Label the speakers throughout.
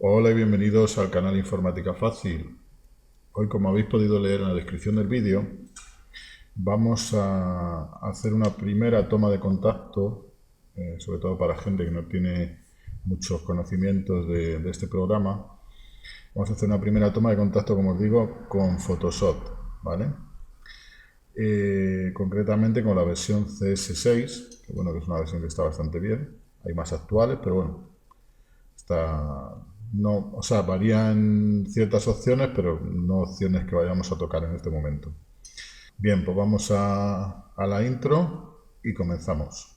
Speaker 1: Hola y bienvenidos al canal Informática Fácil. Hoy, como habéis podido leer en la descripción del vídeo, vamos a hacer una primera toma de contacto, sobre todo para gente que no tiene muchos conocimientos de este programa. Vamos a hacer una primera toma de contacto, como os digo, con Photoshop, ¿vale? Concretamente con la versión CS6, que bueno, que es una versión que está bastante bien. Hay más actuales, pero bueno, está, no, o sea, varían ciertas opciones, pero no opciones que vayamos a tocar en este momento. Bien, pues vamos a la intro y comenzamos.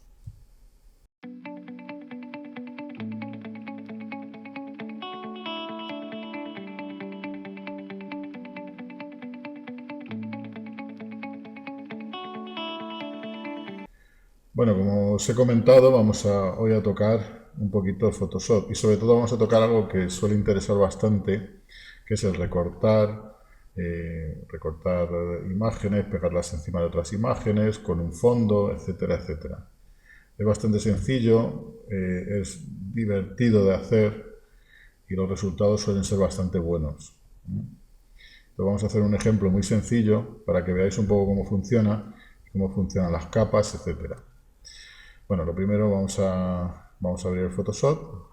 Speaker 1: Bueno, como os he comentado, hoy a tocar un poquito el Photoshop y sobre todo vamos a tocar algo que suele interesar bastante, que es el recortar imágenes, pegarlas encima de otras imágenes, con un fondo, etcétera, etcétera. Es bastante sencillo, es divertido de hacer y los resultados suelen ser bastante buenos. Entonces vamos a hacer un ejemplo muy sencillo para que veáis un poco cómo funcionan las capas, etcétera. Bueno, lo primero vamos a abrir el Photoshop.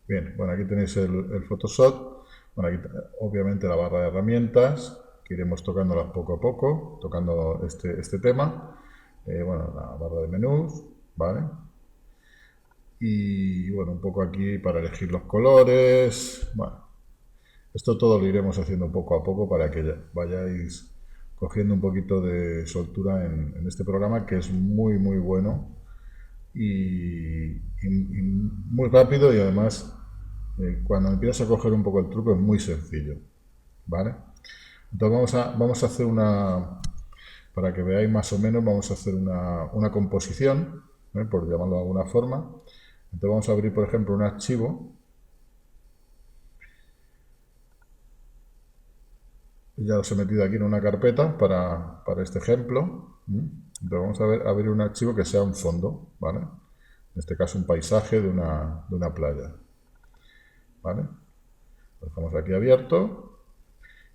Speaker 1: Bien, bueno, aquí tenéis el Photoshop. Bueno, aquí obviamente la barra de herramientas, que iremos tocándolas poco a poco, tocando este tema. Bueno, la barra de menús, ¿vale? Y bueno, un poco aquí para elegir los colores. Bueno, esto todo lo iremos haciendo poco a poco para que vayáis cogiendo un poquito de soltura en este programa que es muy muy bueno y muy rápido y además cuando empiezas a coger un poco el truco es muy sencillo, ¿vale? Entonces vamos a hacer para que veáis más o menos, vamos a hacer una composición, por llamarlo de alguna forma. Entonces vamos a abrir, por ejemplo, un archivo. Ya os he metido aquí en una carpeta para este ejemplo. Entonces vamos a abrir un archivo que sea un fondo, ¿vale? En este caso un paisaje de una playa, ¿vale? Lo dejamos aquí abierto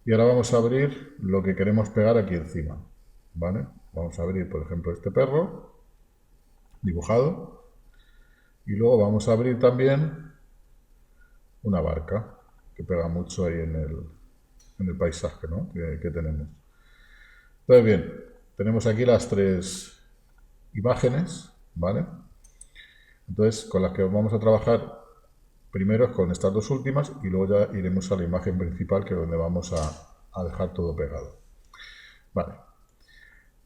Speaker 1: y ahora vamos a abrir lo que queremos pegar aquí encima, ¿vale? Vamos a abrir, por ejemplo, este perro dibujado y luego vamos a abrir también una barca que pega mucho ahí en el paisaje, ¿no? que tenemos. Entonces, bien, tenemos aquí las tres imágenes, ¿vale? Entonces, con las que vamos a trabajar primero es con estas dos últimas y luego ya iremos a la imagen principal, que es donde vamos a dejar todo pegado. Vale.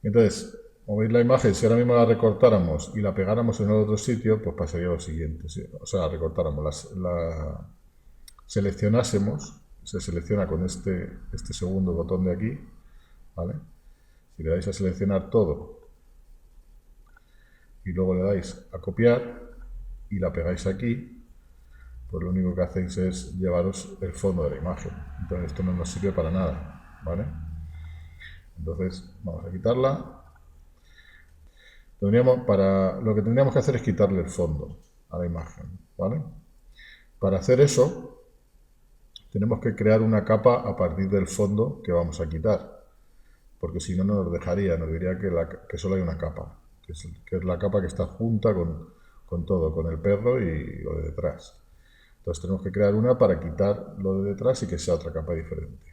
Speaker 1: Entonces, como veis la imagen, si ahora mismo la recortáramos y la pegáramos en otro sitio, pues pasaría lo siguiente. ¿Sí? O sea, la recortáramos, la seleccionásemos, se selecciona con este segundo botón de aquí, ¿vale? Si le dais a seleccionar todo y luego le dais a copiar y la pegáis aquí, pues lo único que hacéis es llevaros el fondo de la imagen. Entonces esto no nos sirve para nada, ¿vale? Entonces vamos a quitarla. Lo que tendríamos que hacer es quitarle el fondo a la imagen, ¿vale? Para hacer eso tenemos que crear una capa a partir del fondo que vamos a quitar, porque si no nos dejaría, nos diría que solo hay una capa, que es la capa que está junta con todo, con el perro y lo de detrás. Entonces tenemos que crear una para quitar lo de detrás y que sea otra capa diferente,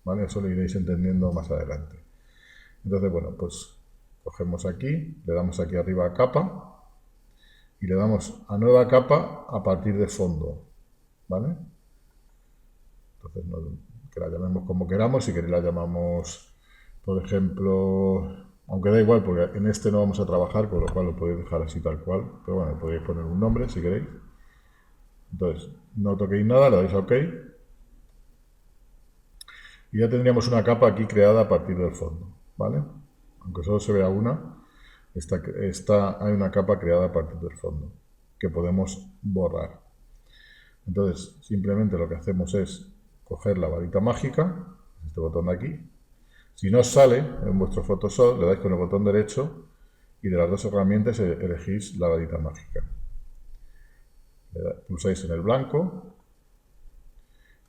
Speaker 1: ¿vale? Eso lo iréis entendiendo más adelante. Entonces, bueno, pues cogemos aquí, le damos aquí arriba a capa y le damos a nueva capa a partir de fondo, ¿vale? Entonces, que la llamemos como queramos, si queréis la llamamos, por ejemplo, aunque da igual, porque en este no vamos a trabajar, con lo cual lo podéis dejar así tal cual, pero bueno, podéis poner un nombre si queréis. Entonces, no toquéis nada, le dais a OK y ya tendríamos una capa aquí creada a partir del fondo, ¿vale? Aunque solo se vea una, hay una capa creada a partir del fondo que podemos borrar. Entonces, simplemente lo que hacemos es coger la varita mágica, este botón de aquí, Si no os sale en vuestro Photoshop, le dais con el botón derecho y de las dos herramientas elegís la varita mágica. Pulsáis en el blanco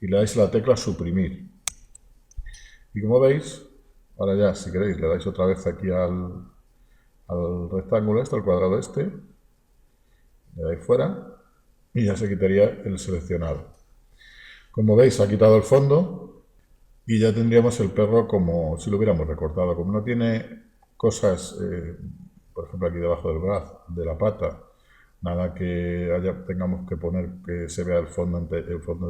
Speaker 1: y le dais la tecla suprimir. Y como veis, ahora ya, si queréis, le dais otra vez aquí al rectángulo este, al cuadrado este, le dais fuera y ya se quitaría el seleccionado. Como veis, ha quitado el fondo y ya tendríamos el perro como si lo hubiéramos recortado. Como no tiene cosas, por ejemplo, aquí debajo del brazo, de la pata, nada que tengamos que poner que se vea el fondo de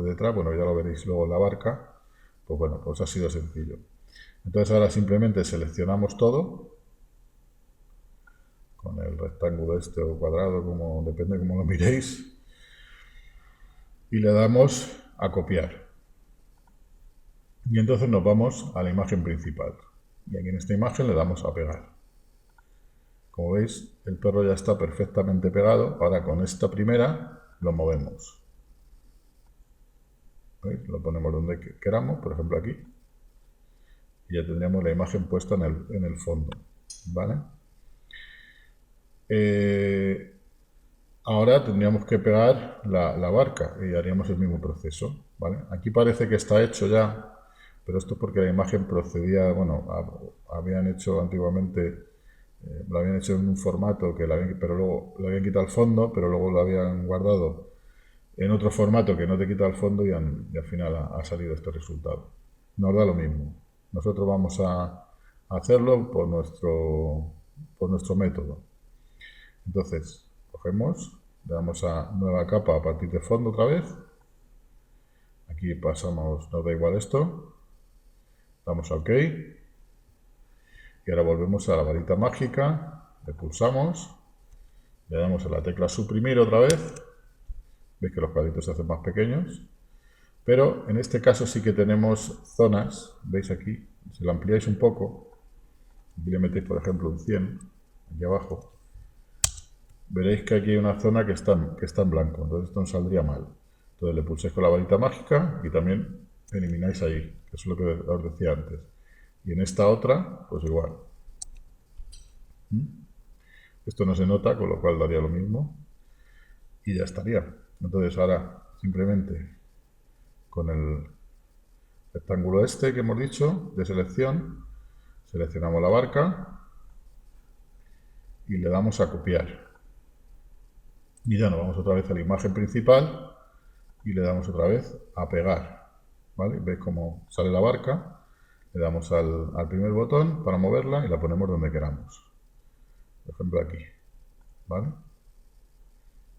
Speaker 1: detrás, bueno, ya lo veréis luego en la barca, pues bueno, pues ha sido sencillo. Entonces ahora simplemente seleccionamos todo, con el rectángulo este o cuadrado, como depende cómo lo miréis, y le damos a copiar. Y entonces nos vamos a la imagen principal. Y aquí en esta imagen le damos a pegar. Como veis, el perro ya está perfectamente pegado. Ahora con esta primera lo movemos. ¿Veis? Lo ponemos donde queramos, por ejemplo aquí. Y ya tendríamos la imagen puesta en el fondo. ¿Vale? Ahora tendríamos que pegar la barca y haríamos el mismo proceso. ¿Vale? Aquí parece que está hecho ya, pero esto es porque la imagen procedía, bueno, habían hecho antiguamente, lo habían hecho en un formato pero luego le habían quitado el fondo, pero luego lo habían guardado en otro formato que no te quita el fondo y al final ha salido este resultado. Nos da lo mismo. Nosotros vamos a hacerlo por nuestro método. Entonces, cogemos, le damos a nueva capa a partir de fondo otra vez. Aquí pasamos, nos da igual esto. Damos a OK. Y ahora volvemos a la varita mágica, le pulsamos, le damos a la tecla suprimir otra vez. Veis que los cuadritos se hacen más pequeños. Pero en este caso sí que tenemos zonas, veis aquí, si lo ampliáis un poco, aquí le metéis por ejemplo un 100, aquí abajo, veréis que aquí hay una zona que está en blanco, entonces esto nos saldría mal. Entonces le pulsáis con la varita mágica y también elimináis ahí, que es lo que os decía antes. Y en esta otra, pues igual. Esto no se nota, con lo cual daría lo mismo. Y ya estaría. Entonces ahora simplemente con el rectángulo este que hemos dicho de selección, seleccionamos la barca y le damos a copiar. Y ya nos vamos otra vez a la imagen principal y le damos otra vez a pegar. ¿Vale? ¿Veis cómo sale la barca? Le damos al primer botón para moverla y la ponemos donde queramos. Por ejemplo aquí. ¿Vale?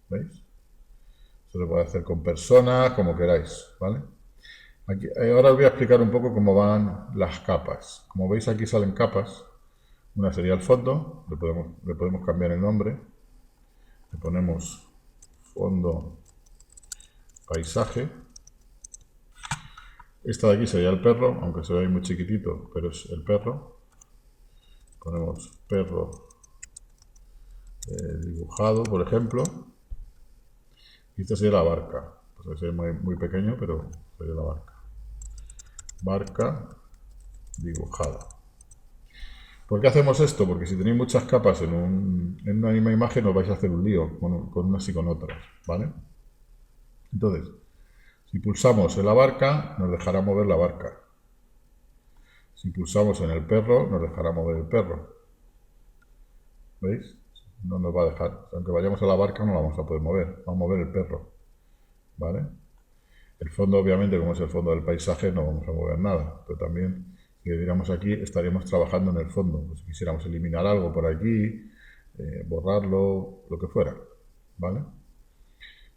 Speaker 1: ¿Veis? Esto se puede hacer con personas, como queráis. ¿Vale? Aquí, ahora os voy a explicar un poco cómo van las capas. Como veis aquí salen capas. Una sería el fondo, le podemos cambiar el nombre. Le ponemos fondo paisaje. Esta de aquí sería el perro, aunque se ve muy chiquitito, pero es el perro. Ponemos perro dibujado, por ejemplo. Y esta sería la barca. Pues es muy pequeño, pero sería la barca. Barca dibujada. ¿Por qué hacemos esto? Porque si tenéis muchas capas en una misma imagen os vais a hacer un lío con unas y con otras, ¿vale? Entonces, si pulsamos en la barca, nos dejará mover la barca. Si pulsamos en el perro, nos dejará mover el perro. ¿Veis? No nos va a dejar. Aunque vayamos a la barca, no la vamos a poder mover. Va a mover el perro. ¿Vale? El fondo, obviamente, como es el fondo del paisaje, no vamos a mover nada. Pero también, si le diéramos aquí, estaríamos trabajando en el fondo. Pues si quisiéramos eliminar algo por aquí, borrarlo, lo que fuera. ¿Vale?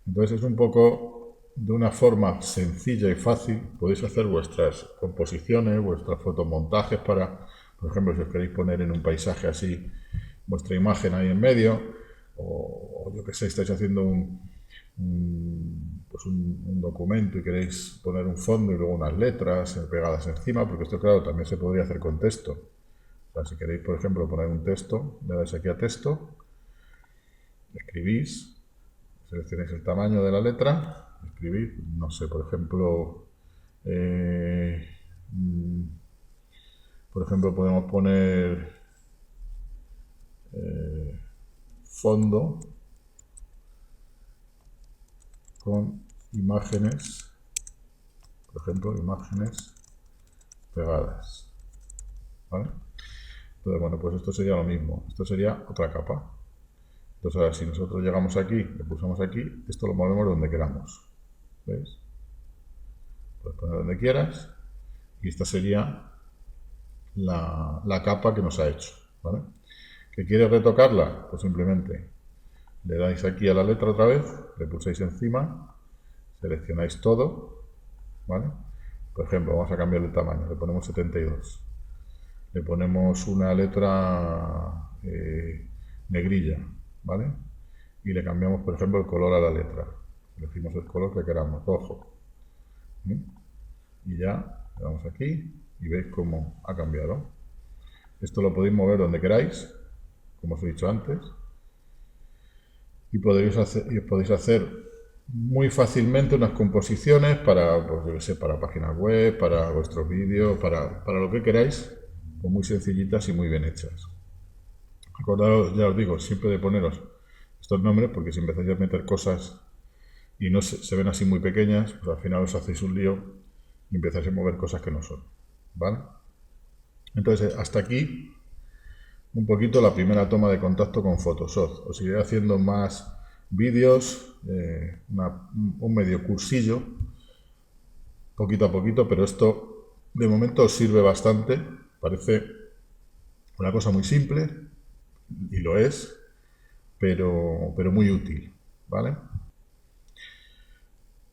Speaker 1: Entonces es un poco de una forma sencilla y fácil. Podéis hacer vuestras composiciones, vuestras fotomontajes para, por ejemplo, si os queréis poner en un paisaje así, vuestra imagen ahí en medio, o yo que sé, estáis haciendo un documento y queréis poner un fondo y luego unas letras pegadas encima, porque esto, claro, también se podría hacer con texto. O sea, si queréis, por ejemplo, poner un texto, le dais aquí a texto, escribís, seleccionáis el tamaño de la letra, escribid, no sé, por ejemplo, Por ejemplo, podemos poner fondo con imágenes, por ejemplo, imágenes pegadas, ¿vale? Entonces, bueno, pues esto sería lo mismo, esto sería otra capa. Entonces, ahora si nosotros llegamos aquí, le pulsamos aquí, esto lo movemos donde queramos, ¿ves? Puedes poner donde quieras y esta sería la capa que nos ha hecho, ¿vale? ¿Que quieres retocarla? Pues simplemente le dais aquí a la letra otra vez, le pulsáis encima, seleccionáis todo, ¿vale? Por ejemplo, vamos a cambiar el tamaño, le ponemos 72. Le ponemos una letra negrilla, ¿vale? Y le cambiamos, por ejemplo, el color a la letra. Elegimos el color que queramos, rojo. Y ya, le damos aquí y veis cómo ha cambiado. Esto lo podéis mover donde queráis, como os he dicho antes. Y podéis hacer muy fácilmente unas composiciones para, pues, yo qué sé, para páginas web, para vuestros vídeos, para lo que queráis, pues muy sencillitas y muy bien hechas. Acordaros, ya os digo, siempre de poneros estos nombres, porque si empezáis a meter cosas y no se ven así muy pequeñas, pues al final os hacéis un lío y empezáis a mover cosas que no son, ¿vale? Entonces, hasta aquí un poquito la primera toma de contacto con Photoshop. Os iré haciendo más vídeos, un medio cursillo, poquito a poquito, pero esto de momento os sirve bastante. Parece una cosa muy simple, y lo es, pero muy útil, ¿vale?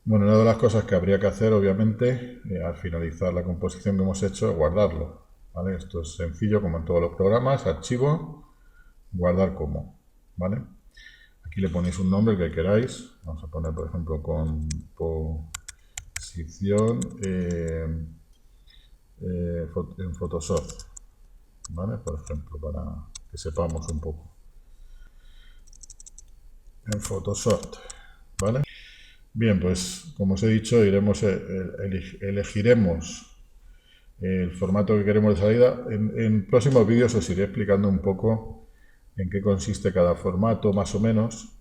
Speaker 1: Bueno, una de las cosas que habría que hacer, obviamente, al finalizar la composición que hemos hecho, es guardarlo, ¿vale? Esto es sencillo, como en todos los programas, archivo, guardar como, ¿vale? Aquí le ponéis un nombre que queráis. Vamos a poner, por ejemplo, composición en Photoshop, ¿vale? Por ejemplo, para que sepamos un poco. En Photoshop, ¿vale? Bien, pues como os he dicho, elegiremos el formato que queremos de salida. En próximos vídeos os iré explicando un poco en qué consiste cada formato, más o menos.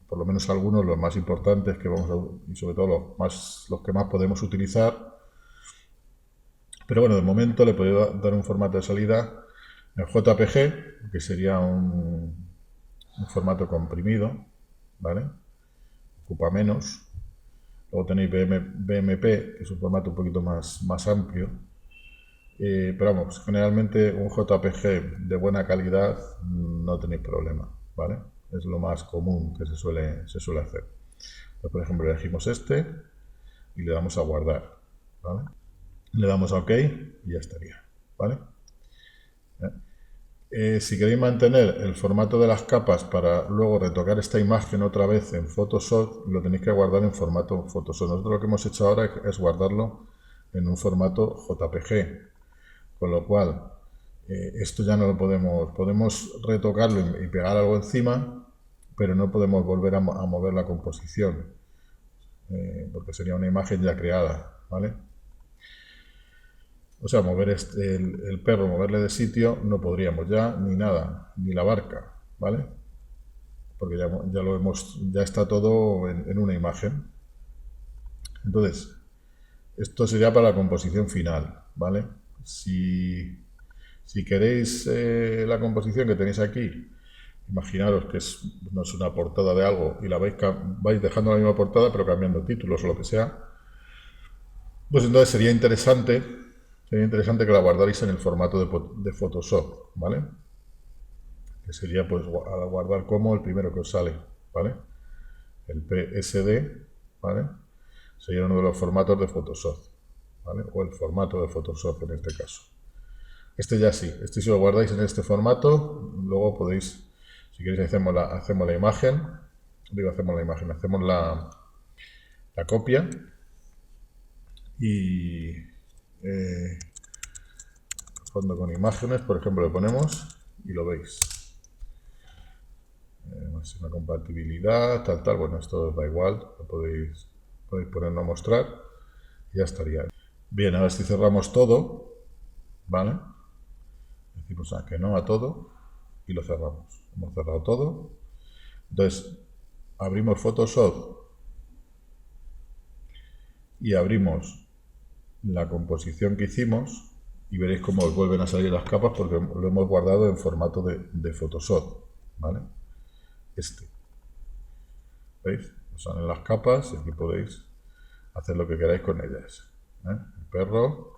Speaker 1: Por lo menos algunos, los más importantes que vamos a, y sobre todo los que más podemos utilizar. Pero bueno, de momento le puedo dar un formato de salida en JPG, que sería un formato comprimido, ¿vale? Ocupa menos. Luego tenéis BMP, que es un formato un poquito más amplio. Pero vamos, generalmente un JPG de buena calidad no tenéis problema, ¿vale? Es lo más común que se suele hacer. Pues, por ejemplo, elegimos este y le damos a guardar, ¿vale? Le damos a OK y ya estaría, ¿vale? Si queréis mantener el formato de las capas para luego retocar esta imagen otra vez en Photoshop, lo tenéis que guardar en formato Photoshop. Nosotros lo que hemos hecho ahora es guardarlo en un formato JPG, con lo cual esto ya no lo podemos retocarlo y pegar algo encima, pero no podemos volver a mover la composición, porque sería una imagen ya creada, ¿vale? O sea, mover el perro, moverle de sitio, no podríamos ya, ni nada, ni la barca, ¿vale? Porque ya está todo en una imagen. Entonces, esto sería para la composición final, ¿vale? Si queréis la composición que tenéis aquí, imaginaros que no es una portada de algo y la vais dejando la misma portada pero cambiando títulos o lo que sea, pues entonces sería interesante que la guardarais en el formato de Photoshop, ¿vale? Que sería pues a guardar como el primero que os sale, ¿vale? El PSD, ¿vale? Sería uno de los formatos de Photoshop, ¿vale? O el formato de Photoshop en este caso. Este ya sí, este si lo guardáis en este formato, luego podéis, si queréis hacemos la imagen, hacemos la copia y fondo con imágenes, por ejemplo, le ponemos y lo veis. Máxima compatibilidad, tal, bueno, esto os da igual, lo podéis ponerlo a mostrar y ya estaría. Bien, ahora si cerramos todo, ¿vale? Decimos que no a todo y lo cerramos. Hemos cerrado todo. Entonces, abrimos Photoshop y abrimos la composición que hicimos y veréis cómo os vuelven a salir las capas porque lo hemos guardado en formato de Photoshop, ¿vale? ¿Veis? Os salen las capas y aquí podéis hacer lo que queráis con ellas, ¿eh? El perro,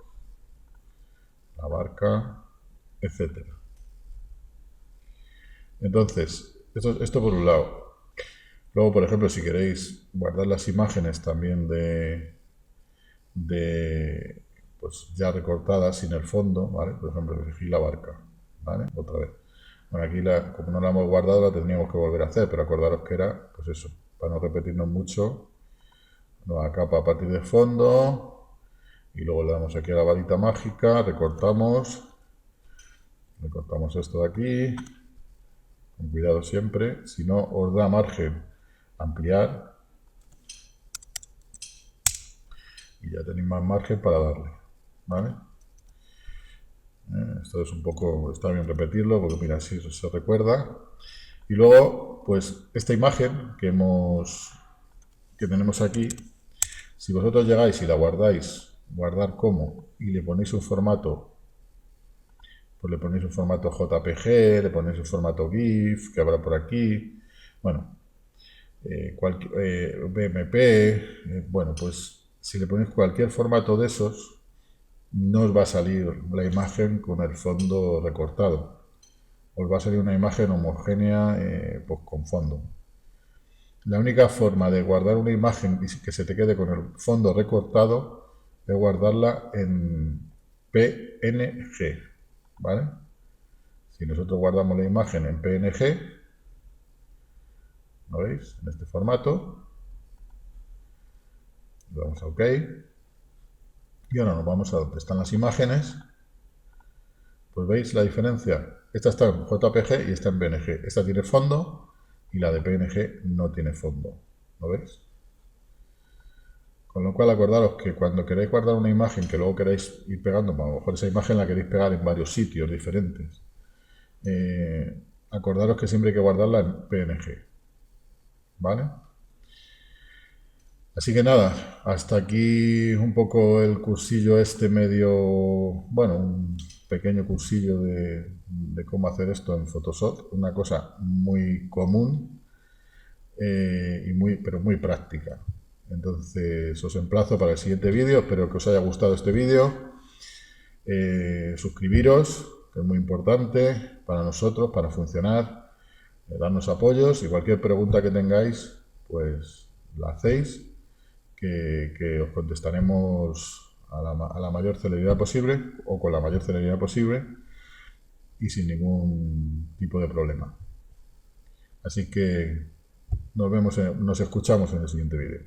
Speaker 1: la barca, etcétera. Entonces, esto por un lado. Luego, por ejemplo, si queréis guardar las imágenes también pues ya recortadas sin el fondo, ¿vale? Por ejemplo, elegí la barca, ¿vale? Otra vez. Bueno, aquí como no la hemos guardado, la tendríamos que volver a hacer, pero acordaros que era, pues eso, para no repetirnos mucho, nueva capa a partir de fondo, y luego le damos aquí a la varita mágica, recortamos esto de aquí, con cuidado siempre, si no os da margen ampliar, y ya tenéis más margen para darle, ¿vale? Esto es un poco, está bien repetirlo, porque mira, así se recuerda. Y luego, pues, esta imagen que tenemos aquí, si vosotros llegáis y la guardáis, guardar como, y le ponéis un formato, pues le ponéis un formato JPG, le ponéis un formato GIF, que habrá por aquí, bueno, BMP, bueno, pues si le ponéis cualquier formato de esos, no os va a salir la imagen con el fondo recortado. Os va a salir una imagen homogénea pues con fondo. La única forma de guardar una imagen y que se te quede con el fondo recortado es guardarla en PNG, ¿vale? Si nosotros guardamos la imagen en PNG, ¿lo veis? En este formato, le damos a OK. Y ahora nos vamos a donde están las imágenes. Pues veis la diferencia. Esta está en JPG y esta en PNG. Esta tiene fondo y la de PNG no tiene fondo. ¿Lo veis? Con lo cual acordaros que cuando queréis guardar una imagen que luego queréis ir pegando, a lo mejor esa imagen la queréis pegar en varios sitios diferentes, acordaros que siempre hay que guardarla en PNG. ¿Vale? Así que nada, hasta aquí un poco el cursillo este medio, bueno, un pequeño cursillo de cómo hacer esto en Photoshop, una cosa muy común pero muy práctica. Entonces os emplazo para el siguiente vídeo, espero que os haya gustado este vídeo, suscribiros, que es muy importante para nosotros, para funcionar, darnos apoyos y cualquier pregunta que tengáis, pues la hacéis. Que os contestaremos a la mayor celeridad posible o con la mayor celeridad posible y sin ningún tipo de problema. Así que nos escuchamos en el siguiente vídeo.